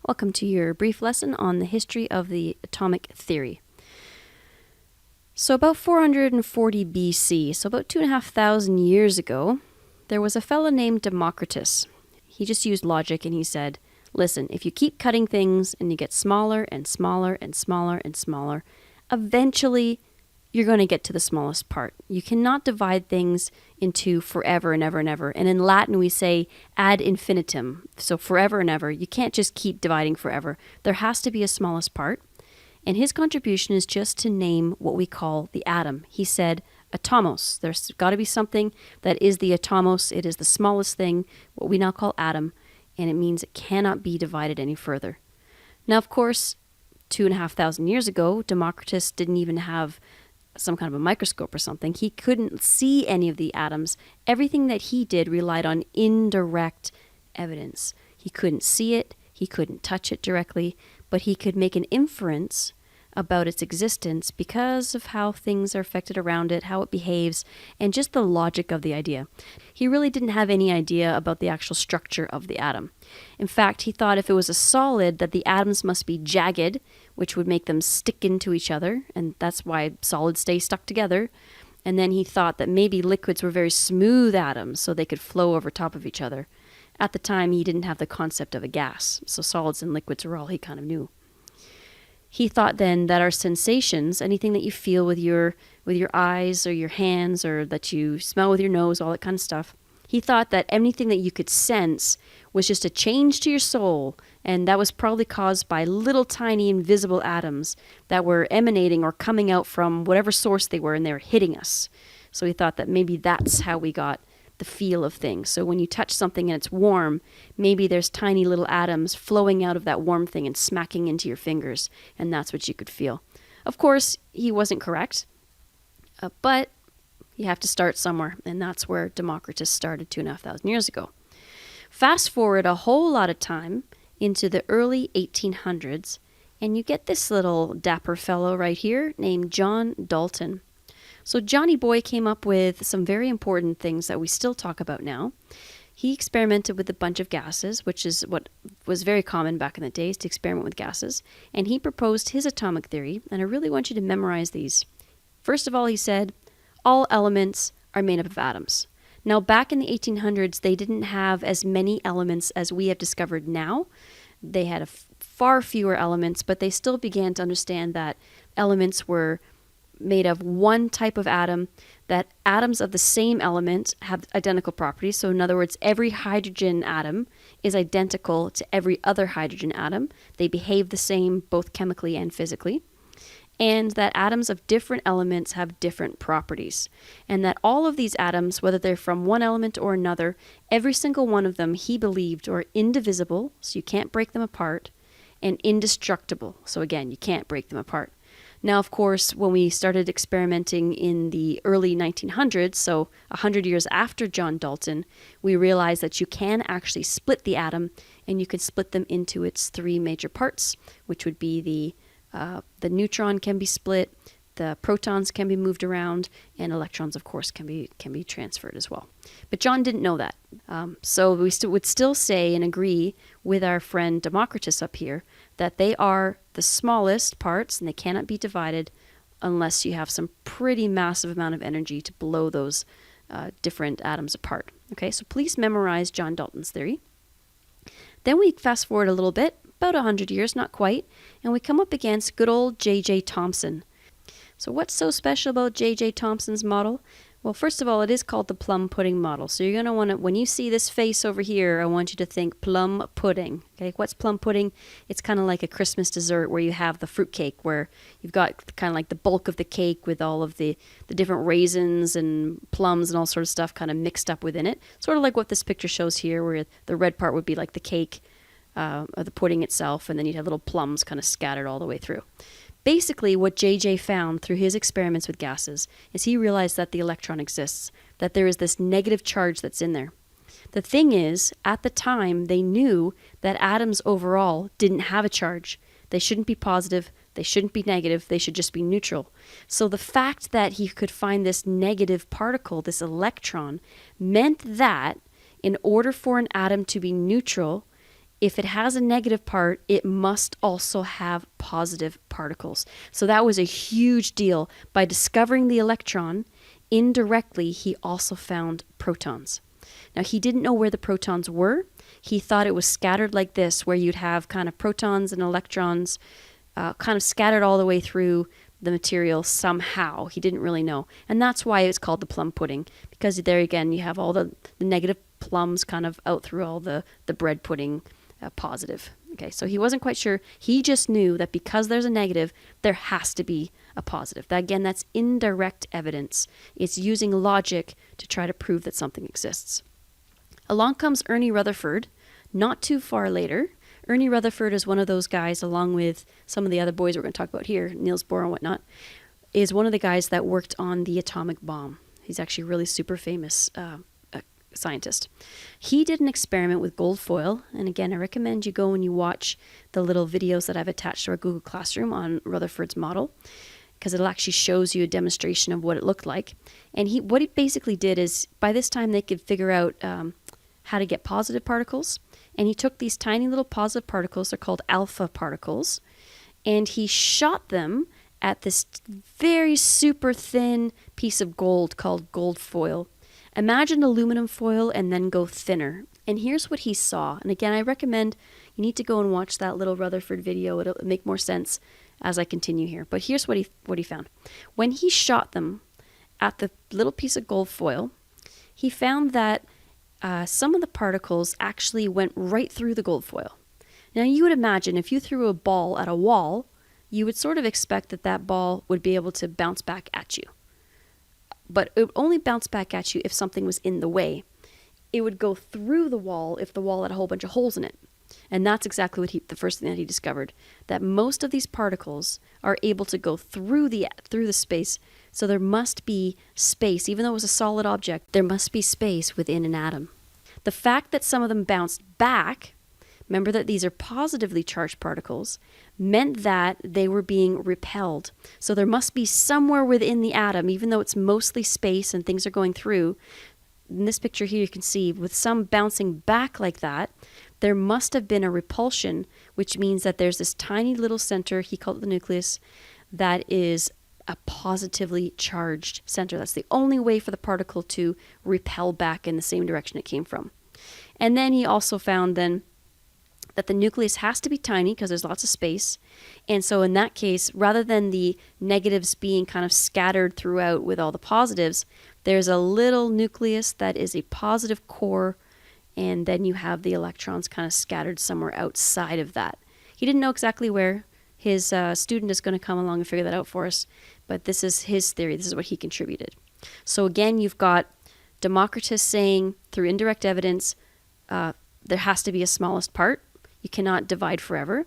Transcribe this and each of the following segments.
Welcome to your brief lesson on the history of the atomic theory. So about 440 BC, so about 2,500 years ago, there was a fellow named Democritus. He just used logic and he said, listen, if you keep cutting things and you get smaller and smaller and smaller and smaller, eventually you're going to get to the smallest part. You cannot divide things into forever and ever and ever. And in Latin, we say ad infinitum. So forever and ever. You can't just keep dividing forever. There has to be a smallest part. And his contribution is just to name what we call the atom. He said atomos. There's got to be something that is the atomos. It is the smallest thing, what we now call atom. And it means it cannot be divided any further. Now, of course, 2,500 years ago, Democritus didn't even have some kind of a microscope or something. He couldn't see any of the atoms. Everything that he did relied on indirect evidence. He couldn't see it, he couldn't touch it directly, but he could make an inference about its existence because of how things are affected around it, how it behaves, and just the logic of the idea. He really didn't have any idea about the actual structure of the atom. In fact, he thought if it was a solid that the atoms must be jagged, which would make them stick into each other, and that's why solids stay stuck together. And then he thought that maybe liquids were very smooth atoms so they could flow over top of each other. At the time, he didn't have the concept of a gas, so solids and liquids were all he kind of knew. He thought then that our sensations, anything that you feel with your eyes or your hands or that you smell with your nose, all that kind of stuff, he thought that anything that you could sense was just a change to your soul, and that was probably caused by little tiny invisible atoms that were emanating or coming out from whatever source they were, and they were hitting us. So he thought that maybe that's how we got the feel of things. So when you touch something and it's warm, maybe there's tiny little atoms flowing out of that warm thing and smacking into your fingers, and that's what you could feel. Of course, he wasn't correct, but you have to start somewhere, and that's where Democritus started 2,500 years ago. Fast forward a whole lot of time into the early 1800s, and you get this little dapper fellow right here named John Dalton. So Johnny Boy came up with some very important things that we still talk about now. He experimented with a bunch of gases, which is what was very common back in the days, to experiment with gases. And he proposed his atomic theory, and I really want you to memorize these. First of all, he said, all elements are made up of atoms. Now, back in the 1800s, they didn't have as many elements as we have discovered now. They had far fewer elements, but they still began to understand that elements were made of one type of atom, that atoms of the same element have identical properties. So in other words, every hydrogen atom is identical to every other hydrogen atom. They behave the same both chemically and physically. And that atoms of different elements have different properties. And that all of these atoms, whether they're from one element or another, every single one of them, he believed, are indivisible, so you can't break them apart, and indestructible. So again, you can't break them apart. Now, of course, when we started experimenting in the early 1900s, so 100 years after John Dalton, we realized that you can actually split the atom, and you can split them into its three major parts, which would be the neutron can be split, the protons can be moved around, and electrons, of course, can be transferred as well. But John didn't know that. So we would still say and agree with our friend Democritus up here that they are the smallest parts and they cannot be divided unless you have some pretty massive amount of energy to blow those different atoms apart. Okay, so please memorize John Dalton's theory. Then we fast forward a little bit, about 100 years, not quite, and we come up against good old J.J. Thomson. So what's so special about J.J. Thomson's model? Well, first of all, it is called the plum pudding model. So you're going to want to, when you see this face over here, I want you to think plum pudding. Okay, what's plum pudding? It's kind of like a Christmas dessert where you have the fruit cake, where you've got kind of like the bulk of the cake with all of the different raisins and plums and all sort of stuff kind of mixed up within it. Sort of like what this picture shows here, where the red part would be like the cake, or the pudding itself, and then you'd have little plums kind of scattered all the way through. Basically, what JJ found through his experiments with gases is he realized that the electron exists, that there is this negative charge that's in there. The thing is, at the time, they knew that atoms overall didn't have a charge. They shouldn't be positive, they shouldn't be negative, they should just be neutral. So the fact that he could find this negative particle, this electron, meant that in order for an atom to be neutral, if it has a negative part, it must also have positive particles. So that was a huge deal. By discovering the electron, indirectly, he also found protons. Now, he didn't know where the protons were. He thought it was scattered like this, where you'd have kind of protons and electrons kind of scattered all the way through the material somehow. He didn't really know. And that's why it's called the plum pudding, because there again, you have all the negative plums kind of out through all the bread pudding positive. Okay, so he wasn't quite sure. He just knew that because there's a negative, there has to be a positive. That, again, that's indirect evidence. It's using logic to try to prove that something exists. Along comes Ernie Rutherford, not too far later. Ernie Rutherford is one of those guys, along with some of the other boys we're going to talk about here, Niels Bohr and whatnot, is one of the guys that worked on the atomic bomb. He's actually a really super famous scientist. He did an experiment with gold foil, and again, I recommend you go and you watch the little videos that I've attached to our Google Classroom on Rutherford's model, because it actually shows you a demonstration of what it looked like. And what he basically did is, by this time they could figure out how to get positive particles, and he took these tiny little positive particles, they're called alpha particles, and he shot them at this very super thin piece of gold called gold foil. Imagine aluminum foil and then go thinner. And here's what he saw. And again, I recommend you need to go and watch that little Rutherford video. It'll make more sense as I continue here. But here's what he found. When he shot them at the little piece of gold foil, he found that some of the particles actually went right through the gold foil. Now you would imagine if you threw a ball at a wall, you would sort of expect that that ball would be able to bounce back at you. But it would only bounce back at you if something was in the way. It would go through the wall if the wall had a whole bunch of holes in it. And that's exactly what the first thing that he discovered, that most of these particles are able to go through the space. So there must be space, even though it was a solid object, there must be space within an atom. The fact that some of them bounced back, remember that these are positively charged particles, meant that they were being repelled. So there must be somewhere within the atom, even though it's mostly space and things are going through. In this picture here, you can see with some bouncing back like that, there must have been a repulsion, which means that there's this tiny little center, he called it the nucleus, that is a positively charged center. That's the only way for the particle to repel back in the same direction it came from. And then he also found then that the nucleus has to be tiny because there's lots of space. And so in that case, rather than the negatives being kind of scattered throughout with all the positives, there's a little nucleus that is a positive core, and then you have the electrons kind of scattered somewhere outside of that. He didn't know exactly where. His student is going to come along and figure that out for us, but this is his theory. This is what he contributed. So again, you've got Democritus saying through indirect evidence, there has to be a smallest part. You cannot divide forever.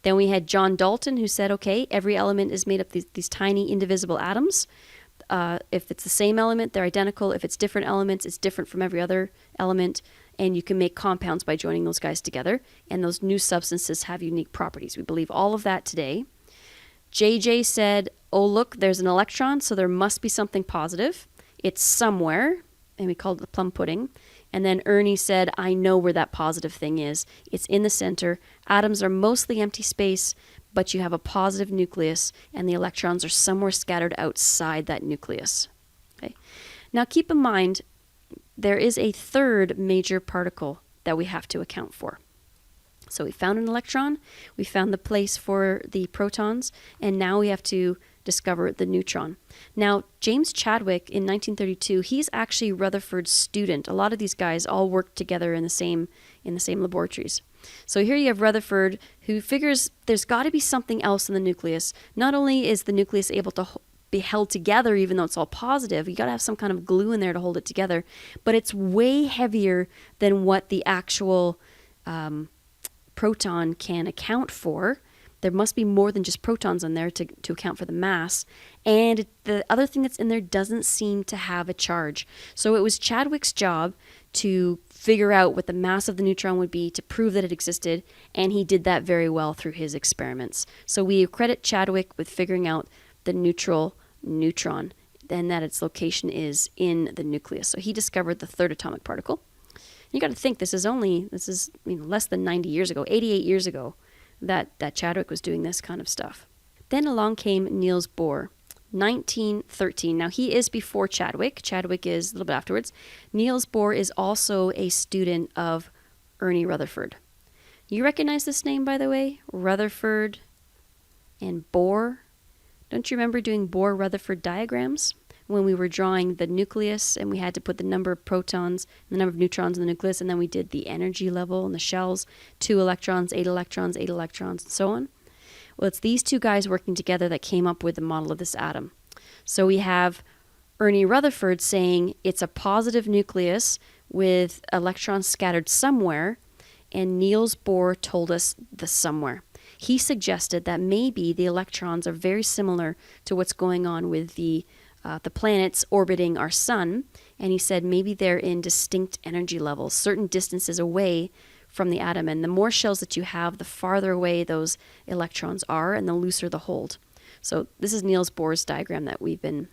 Then we had John Dalton, who said, okay, every element is made up of these tiny indivisible atoms. If it's the same element, they're identical. If it's different elements, it's different from every other element. And you can make compounds by joining those guys together. And those new substances have unique properties. We believe all of that today. JJ said, oh, look, there's an electron, so there must be something positive. It's somewhere, and we called it the plum pudding. And then Ernie said, I know where that positive thing is. It's in the center. Atoms are mostly empty space, but you have a positive nucleus, and the electrons are somewhere scattered outside that nucleus. Okay. Now keep in mind, there is a third major particle that we have to account for. So we found an electron, we found the place for the protons, and now we have to discover the neutron. Now, James Chadwick in 1932, he's actually Rutherford's student. A lot of these guys all worked together in the same laboratories. So here you have Rutherford, who figures there's got to be something else in the nucleus. Not only is the nucleus able to be held together, even though it's all positive, you got to have some kind of glue in there to hold it together, but it's way heavier than what the actual proton can account for. There must be more than just protons in there to account for the mass. And the other thing that's in there doesn't seem to have a charge. So it was Chadwick's job to figure out what the mass of the neutron would be to prove that it existed, and he did that very well through his experiments. So we credit Chadwick with figuring out the neutral neutron, and that its location is in the nucleus. So he discovered the third atomic particle. You got to think this is less than 90 years ago, 88 years ago that Chadwick was doing this kind of stuff. Then along came Niels Bohr, 1913. Now he is before Chadwick. Chadwick is a little bit afterwards. Niels Bohr is also a student of Ernie Rutherford. You recognize this name, by the way? Rutherford and Bohr. Don't you remember doing Bohr-Rutherford diagrams when we were drawing the nucleus and we had to put the number of protons, the number of neutrons in the nucleus, and then we did the energy level and the shells, 2 electrons, 8 electrons, 8 electrons, and so on? Well, it's these two guys working together that came up with the model of this atom. So we have Ernie Rutherford saying it's a positive nucleus with electrons scattered somewhere, and Niels Bohr told us the somewhere. He suggested that maybe the electrons are very similar to what's going on with the planets orbiting our sun, and he said maybe they're in distinct energy levels, certain distances away from the atom, and the more shells that you have, the farther away those electrons are, and the looser the hold. So this is Niels Bohr's diagram that we've been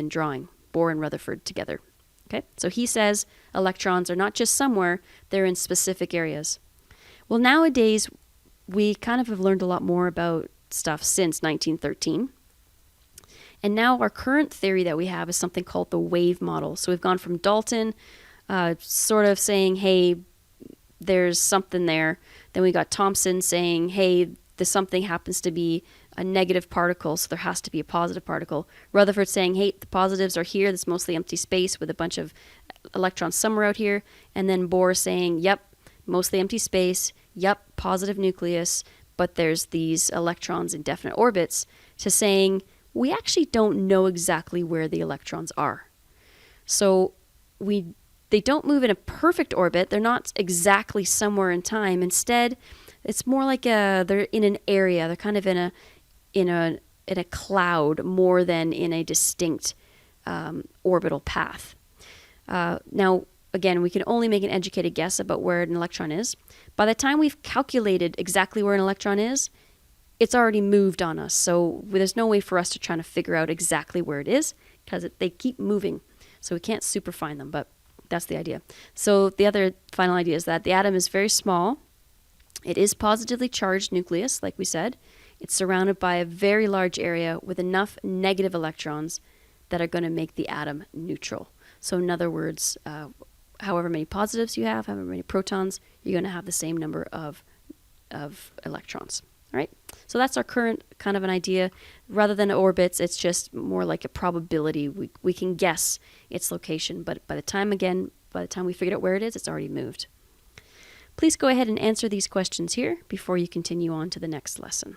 drawing, Bohr and Rutherford together. Okay, so he says electrons are not just somewhere, they're in specific areas. Well, nowadays, we kind of have learned a lot more about stuff since 1913. And now our current theory that we have is something called the wave model. So we've gone from Dalton sort of saying, hey, there's something there. Then we got Thomson saying, hey, the something happens to be a negative particle, so there has to be a positive particle. Rutherford saying, hey, the positives are here. This mostly empty space with a bunch of electrons somewhere out here. And then Bohr saying, yep, mostly empty space. Yep, positive nucleus, but there's these electrons in definite orbits, to saying we actually don't know exactly where the electrons are. So they don't move in a perfect orbit. They're not exactly somewhere in time. Instead, it's more like they're in an area. They're kind of in a cloud more than in a distinct orbital path. Now, again, we can only make an educated guess about where an electron is. By the time we've calculated exactly where an electron is, it's already moved on us. So there's no way for us to try to figure out exactly where it is because they keep moving. So we can't super find them, but that's the idea. So the other final idea is that the atom is very small. It is positively charged nucleus, like we said. It's surrounded by a very large area with enough negative electrons that are going to make the atom neutral. So in other words, however many positives you have, however many protons, you're going to have the same number of electrons. All right? So that's our current kind of an idea. Rather than orbits, it's just more like a probability. We can guess its location, but by the time we figured out where it is, it's already moved. Please go ahead and answer these questions here before you continue on to the next lesson.